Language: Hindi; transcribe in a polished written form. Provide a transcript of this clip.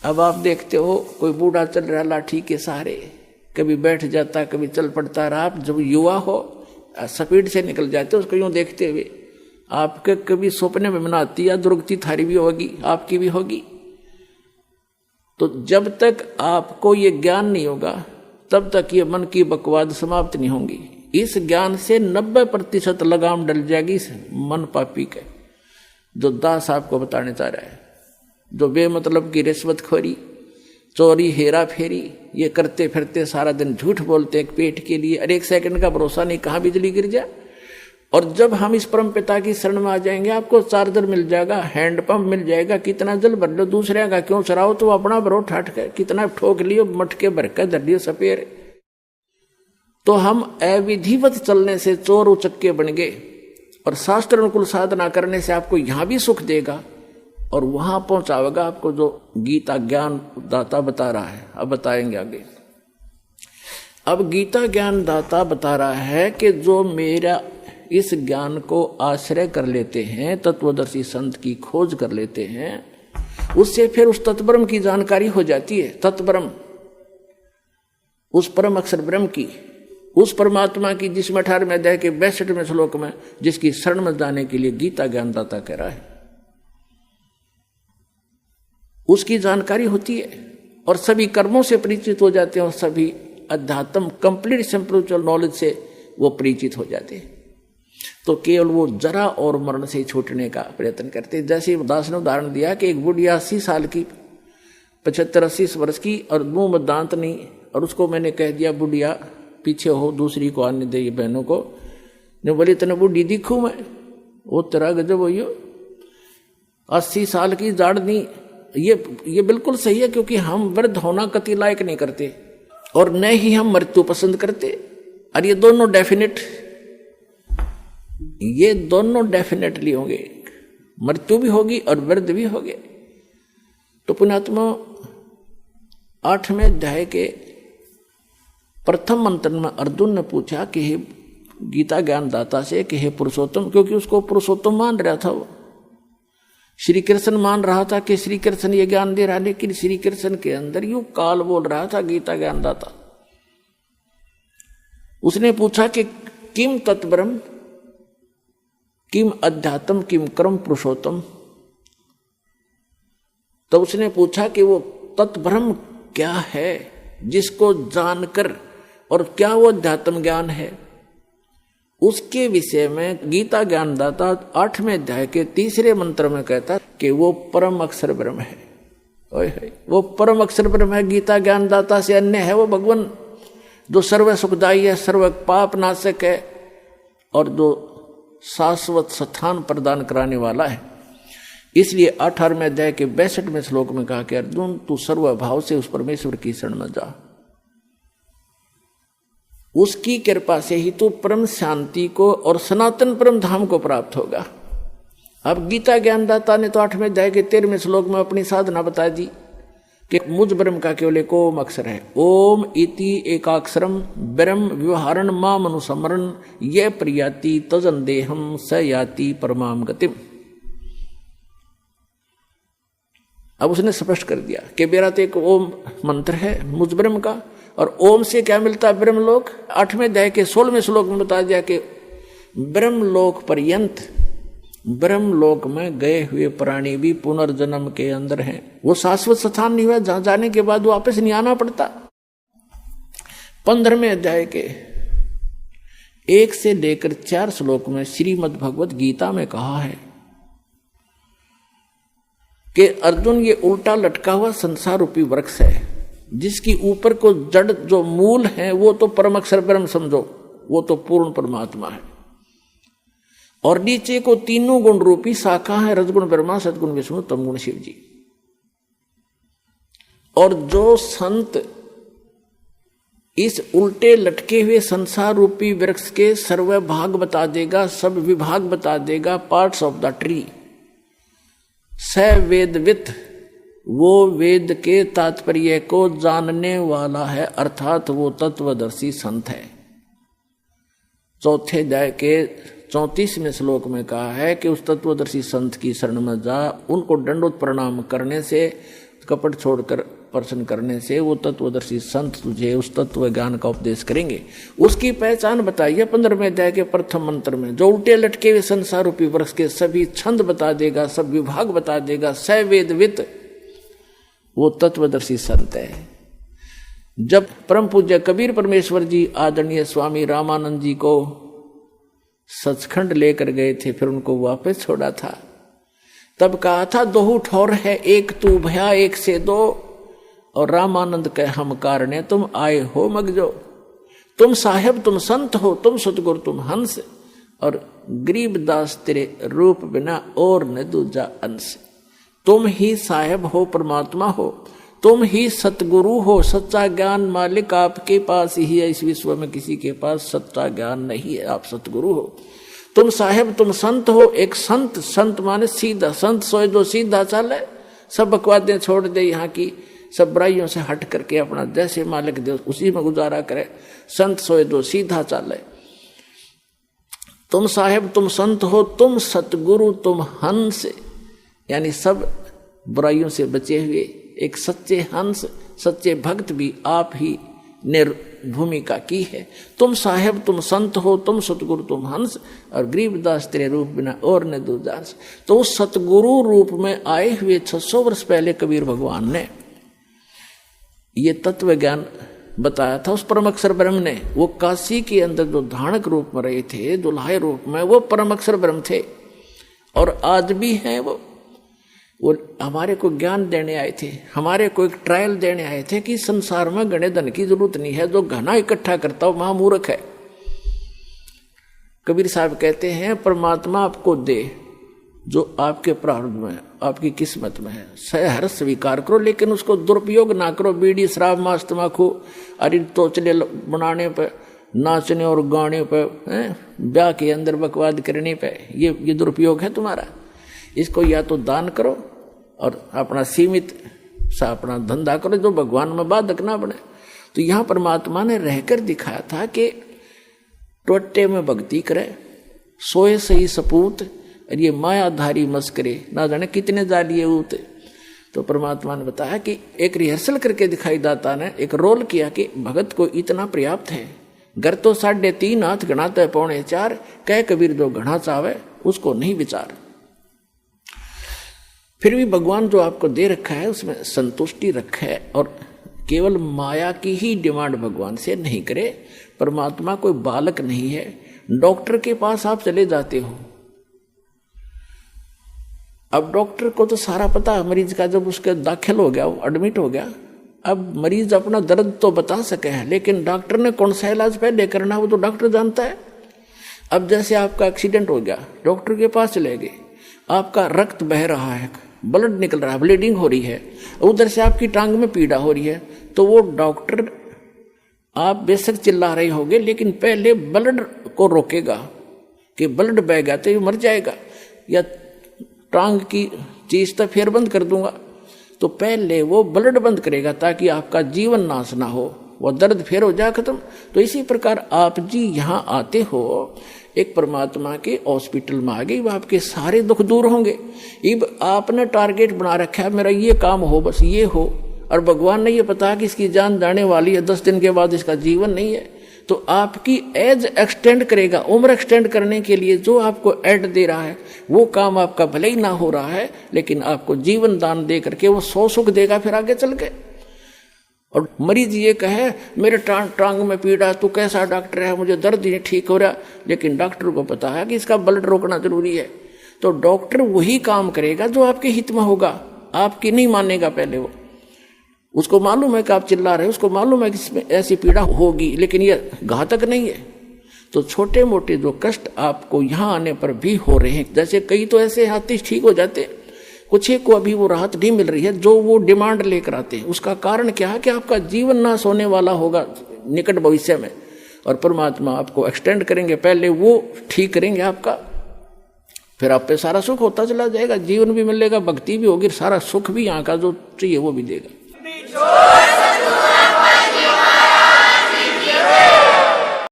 अब आप देखते हो कोई बूढ़ा चल रहा लाठी के सहारे, कभी बैठ जाता कभी चल पड़ता रहा। आप जब युवा हो स्पीड से निकल जाते हो उसको यूं देखते हुए, आपके कभी सपने में बनाती या दुर्गति थारी भी होगी, आपकी भी होगी। तो जब तक आपको ये ज्ञान नहीं होगा तब तक ये मन की बकवाद समाप्त नहीं होंगी। इस ज्ञान से 90% लगाम डल जाएगी इस मन पापी के, जो दास आपको बताने चाह रहा है। जो बेमतलब की रिश्वतखोरी, चोरी, हेरा फेरी ये करते फिरते सारा दिन झूठ बोलते हैं पेट के लिए, और 1 सेकंड का भरोसा नहीं कहाँ बिजली गिर जाए। और जब हम इस परम पिता की शरण में आ जाएंगे, आपको चार्जर मिल जाएगा, हैंडपंप मिल जाएगा, कितना जल भर लो, दूसरे का क्यों चराओ, तो अपना भरो ठाठ के, कितना ठोक लियो, मटके भर के धर लियो सपेर। तो हम अविधिवत चलने से चोर उचक्के बन गए, और शास्त्र अनुकूल साधना करने से आपको यहां भी सुख देगा और वहां पहुंचावेगा आपको जो गीता ज्ञान दाता बता रहा है। अब बताएंगे आगे। अब गीता ज्ञान दाता बता रहा है कि जो मेरा इस ज्ञान को आश्रय कर लेते हैं, तत्वदर्शी संत की खोज कर लेते हैं, उससे फिर उस तत्ब्रह्म की जानकारी हो जाती है। तत्ब्रह्म, उस परम अक्षर ब्रह्म की, उस परमात्मा की जिसमें 18वें अध्याय के 62वें श्लोक में जिसकी शरण में जाने के लिए गीता ज्ञानदाता कह रहा है, उसकी जानकारी होती है और सभी कर्मों से परिचित हो जाते हैं और सभी अध्यात्म कंप्लीट स्पिरिचुअल नॉलेज से वो परिचित हो जाते हैं। तो केवल वो जरा और मरण से छूटने का प्रयत्न करते हैं। जैसे दास ने उदाहरण दिया कि एक बुढ़िया 80 साल की, 75-80 वर्ष की, और मुंह में दांत नहीं, और उसको मैंने कह दिया बुढ़िया पीछे हो, दूसरी को आने दे, बहनों को ने बोली तने बुढ़ी दिखूं मैं, वो तेरा गजब हो, 80 साल की जाड़ नहीं। ये बिल्कुल सही है, क्योंकि हम वृद्ध होना कति लायक नहीं करते और न ही हम मृत्यु पसंद करते। और ये दोनों डेफिनेटली होंगे, मृत्यु भी होगी और वृद्ध भी होंगे। तो पुण्यात्मा 8वें अध्याय के प्रथम मंत्र में अर्जुन ने पूछा कि हे गीता ज्ञान दाता से कि हे पुरुषोत्तम, क्योंकि उसको पुरुषोत्तम मान रहा था, वो श्री कृष्ण मान रहा था कि श्री कृष्ण ये ज्ञान दे रहा, लेकिन श्री कृष्ण के अंदर यूं काल बोल रहा था गीता ज्ञान दाता। उसने पूछा कि किम तत्ब्रह्म, किम अध्यात्म, किम कर्म पुरुषोत्तम। तो उसने पूछा कि वो तत्ब्रह्म क्या है जिसको जानकर, और क्या वो अध्यात्म ज्ञान है, उसके विषय में गीता ज्ञानदाता 8वें अध्याय के 3रे मंत्र में कहता कि वो परम अक्षर ब्रह्म है। वो परम अक्षर ब्रह्म है, गीता ज्ञानदाता से अन्य है वो भगवान, जो सर्व सुखदायी है, सर्व पाप नाशक है, और जो शाश्वत स्थान प्रदान कराने वाला है। इसलिए 18वें अध्याय के 62वें श्लोक में कहा कि अर्जुन तू सर्वभाव से उस परमेश्वर की शरण में जा, उसकी कृपा से ही तू परम शांति को और सनातन परम धाम को प्राप्त होगा। अब गीता ज्ञानदाता ने तो 8वें अध्याय के 13वें श्लोक में अपनी साधना बता दी कि मुझ ब्रह्म का केवल एक ओम अक्षर है। ओम इति एकाक्षरम ब्रह्म व्यवहारण माम अनुसमरण ये प्रियाति तजन देहम स याति परमाम गतिम। अब उसने स्पष्ट कर दिया कि मेरा तो एक ओम मंत्र है मुझ ब्रह्म का, और ओम से क्या मिलता है ब्रह्मलोक। 8वें अध्याय के 16वें श्लोक में बता दिया कि ब्रह्मलोक पर्यंत, ब्रह्मलोक में गए हुए प्राणी भी पुनर्जन्म के अंदर हैं। वो शाश्वत स्थान नहीं हुआ जहां जाने के बाद वापस नहीं आना पड़ता। 15वें अध्याय के 1 से लेकर 4 श्लोक में श्रीमद् भगवत गीता में कहा है कि अर्जुन ये उल्टा लटका हुआ संसार रूपी वृक्ष है, जिसकी ऊपर को जड़ जो मूल है वो तो परम अक्षर ब्रह्म समझो, वो तो पूर्ण परमात्मा है, और नीचे को तीनों गुण रूपी शाखा है, रजगुण ब्रह्मा, सदगुण विष्णु, तमगुण शिव जी। और जो संत इस उल्टे लटके हुए संसार रूपी वृक्ष के सर्व भाग बता देगा, सब विभाग बता देगा, पार्ट्स ऑफ द ट्री, स वेदवित, वो वेद के तात्पर्य को जानने वाला है, अर्थात वो तत्वदर्शी संत है। 4 अध्याय के 34वें श्लोक में कहा है कि उस तत्वदर्शी संत की शरण में जा, उनको दंडोत प्रणाम करने से कपट छोड़कर प्रश्न करने से वो तत्वदर्शी संत तुझे उस तत्व ज्ञान का उपदेश करेंगे। उसकी पहचान बताइए 15वें अध्याय के प्रथम मंत्र में, जो उल्टे लटके हुए संसार रूपी वृक्ष के सभी छंद बता देगा, सब विभाग बता देगा, सवेदवित, वो तत्वदर्शी संत है। जब परम पूज्य कबीर परमेश्वर जी आदरणीय स्वामी रामानंद जी को सचखंड लेकर गए थे, फिर उनको वापस छोड़ा था, तब कहा था दोहू ठौर है, एक तू भया एक से दो, और रामानंद कह हम कारणे तुम आए हो मगजो, तुम साहेब तुम संत हो, तुम सतगुरु तुम हंस, और गरीबदास तेरे रूप बिना और न दूजा अंश। तुम ही साहेब हो, परमात्मा हो, तुम ही सतगुरु हो, सच्चा ज्ञान मालिक आपके पास ही है, इस विश्व में किसी के पास सच्चा ज्ञान नहीं है, आप सतगुरु हो। तुम साहेब तुम संत हो, एक संत, संत माने सीधा, संत सोए दो सीधा चले, सब बकवादें छोड़ दे, यहाँ की सब बुराइयों से हट करके अपना जैसे मालिक दे उसी में गुजारा करे, संत सोए दो सीधा चले। तुम साहेब तुम संत हो, तुम सतगुरु तुम हंस, यानी सब बुराइयों से बचे हुए एक सच्चे हंस, सच्चे भक्त भी आप ही ने भूमिका की है। तुम साहेब तुम संत हो, तुम सतगुरु तुम हंस, और गरीबदास तेरे रूप बिना और न दूजांस। तो उस सतगुरु रूप में आए हुए 600 वर्ष पहले कबीर भगवान ने ये तत्व ज्ञान बताया था। उस परम अक्षर ब्रह्म ने, वो काशी के अंदर जो धानक रूप में रहे थे, दुल्हाए रूप में, वो परम अक्षर ब्रह्म थे और आज भी हैं। वो हमारे को ज्ञान देने आए थे, हमारे को एक ट्रायल देने आए थे कि संसार में गणे धन की जरूरत नहीं है, जो घना इकट्ठा करता हो महामूर्ख है। कबीर साहब कहते हैं परमात्मा आपको दे जो आपके प्रारब्ध में, आपकी किस्मत में है, सहर्ष स्वीकार करो, लेकिन उसको दुरुपयोग ना करो। बीड़ी शराब मांस तम्बाकू अरे तोचले बनाने पे, नाचने और गाने पे, ब्याह के अंदर बकवाद करने पे, ये दुरुपयोग है तुम्हारा। इसको या तो दान करो और अपना सीमित सा अपना धंधा करो, जो भगवान में बाधक ना बने। तो यहाँ परमात्मा ने रहकर दिखाया था कि टोटे में भक्ति करे, सोए सही सपूत, और ये मायाधारी मस्करे ना जाने कितने जालिए ऊत। तो परमात्मा ने बताया कि एक रिहर्सल करके दिखाई दाता ने एक रोल किया कि भगत को इतना पर्याप्त है, घर तो 3.5 हाथ गणाता है 4.25, कह कबीर जो घना चावे उसको नहीं विचार। फिर भी भगवान जो आपको दे रखा है उसमें संतुष्टि रखे, और केवल माया की ही डिमांड भगवान से नहीं करे। परमात्मा कोई बालक नहीं है। डॉक्टर के पास आप चले जाते हो, अब डॉक्टर को तो सारा पता है मरीज का, जब उसके दाखिल हो गया, वो एडमिट हो गया, अब मरीज अपना दर्द तो बता सके है, लेकिन डॉक्टर ने कौन सा इलाज पहले करना वो तो डॉक्टर जानता है। अब जैसे आपका एक्सीडेंट हो गया, डॉक्टर के पास चले गए, आपका रक्त बह रहा है, ब्लड निकल रहा है, ब्लीडिंग हो रही है, उधर से आपकी टांग में पीड़ा हो रही है, तो वो डॉक्टर, आप बेशक चिल्ला रहे होगे, लेकिन पहले ब्लड को रोकेगा कि ब्लड बह गया तो ये मर जाएगा, या टांग की चीज तो फिर बंद कर दूंगा। तो पहले वो ब्लड बंद करेगा ताकि आपका जीवन नाश ना हो, वो दर्द फिर हो जाए खत्म। तो इसी प्रकार आप जी यहाँ आते हो, एक परमात्मा के हॉस्पिटल में आ गए, आपके सारे दुख दूर होंगे। अब आपने टारगेट बना रखा है मेरा ये काम हो, बस ये हो, और भगवान ने ये पता कि इसकी जान जाने वाली है, 10 दिन के बाद इसका जीवन नहीं है, तो आपकी एज एक्सटेंड करेगा। उम्र एक्सटेंड करने के लिए जो आपको एड दे रहा है वो काम आपका भले ही ना हो रहा है, लेकिन आपको जीवन दान दे करके वो 100 सुख देगा फिर आगे चल के। और मरीज ये कहे मेरे टांग में पीड़ा, तू कैसा डॉक्टर है, मुझे दर्द ही ठीक हो रहा, लेकिन डॉक्टर को पता है कि इसका ब्लड रोकना जरूरी है। तो डॉक्टर वही काम करेगा जो आपके हित में होगा, आपकी नहीं मानेगा पहले वो। उसको मालूम है कि आप चिल्ला रहे हो, उसको मालूम है कि इसमें ऐसी पीड़ा होगी, लेकिन ये घातक नहीं है। तो छोटे मोटे जो कष्ट आपको यहाँ आने पर भी हो रहे हैं, जैसे कई तो ऐसे हाथी ठीक हो जाते, कुछ एक को अभी वो राहत नहीं मिल रही है जो वो डिमांड लेकर आते हैं। उसका कारण क्या है कि आपका जीवन नाश होने वाला होगा निकट भविष्य में, और परमात्मा आपको एक्सटेंड करेंगे, पहले वो ठीक करेंगे आपका, फिर आप पे सारा सुख होता चला जाएगा, जीवन भी मिलेगा, भक्ति भी होगी, सारा सुख भी यहाँ का जो चाहिए वो भी देगा।